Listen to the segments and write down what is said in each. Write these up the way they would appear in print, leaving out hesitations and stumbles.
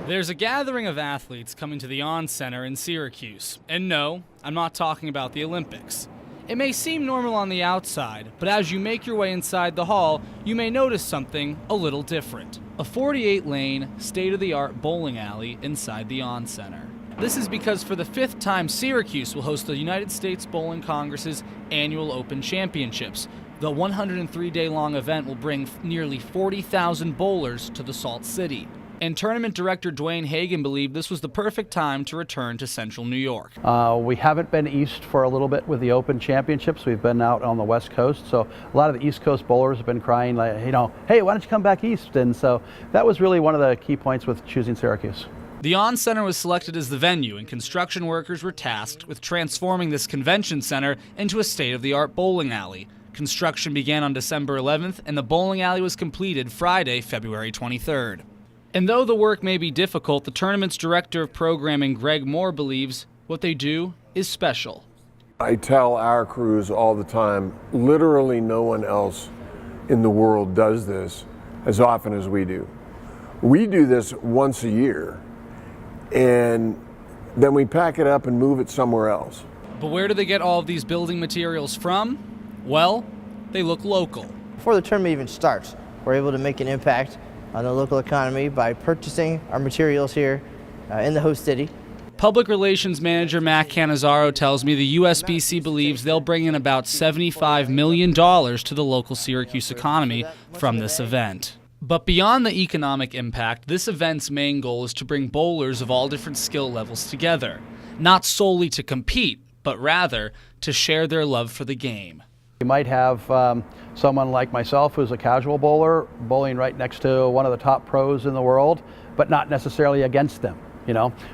There's a gathering of athletes coming to the OnCenter in Syracuse. And no, I'm not talking about the Olympics. It may seem normal on the outside, but as you make your way inside the hall, you may notice something a little different. A 48-lane, state-of-the-art bowling alley inside the OnCenter. This is because for the 5th time, Syracuse will host the United States Bowling Congress's annual Open Championships. The 103-day-long event will bring nearly 40,000 bowlers to the Salt City. And tournament director Duane Hagen believed this was the perfect time to return to Central New York. We haven't been east for a little bit with the Open Championships. We've been out on the West Coast, so a lot of the East Coast bowlers have been crying, like, hey, why don't you come back east? And so that was really one of the key points with choosing Syracuse. The OnCenter was selected as the venue, and construction workers were tasked with transforming this convention center into a state-of-the-art bowling alley. Construction began on December 11th, and the bowling alley was completed Friday, February 23rd. And though the work may be difficult, the tournament's director of programming, Greg Moore, believes what they do is special. I tell our crews all the time, literally no one else in the world does this as often as we do. We do this once a year, and then we pack it up and move it somewhere else. But where do they get all of these building materials from? Well, they look local. Before the tournament even starts, we're able to make an impact on the local economy by purchasing our materials here in the host city. Public Relations Manager Matt Cannizzaro tells me the USBC believes they'll bring in about $75 million to the local Syracuse economy from this event. But beyond the economic impact, this event's main goal is to bring bowlers of all different skill levels together, not solely to compete, but rather to share their love for the game. You might have someone like myself who's a casual bowler bowling right next to one of the top pros in the world, but not necessarily against them,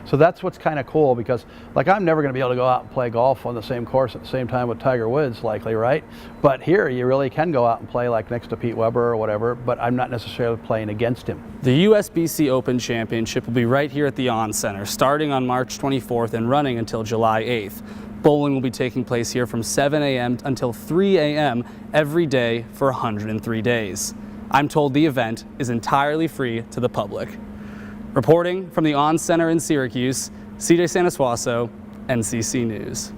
So that's what's kind of cool, because like I'm never going to be able to go out and play golf on the same course at the same time with Tiger Woods, likely, right? But here you really can go out and play like next to Pete Weber or whatever, but I'm not necessarily playing against him. The USBC Open Championship will be right here at the OnCenter, starting on March 24th and running until July 8th. Bowling will be taking place here from 7 a.m. until 3 a.m. every day for 103 days. I'm told the event is entirely free to the public. Reporting from the OnCenter in Syracuse, CJ Santosuosso, NCC News.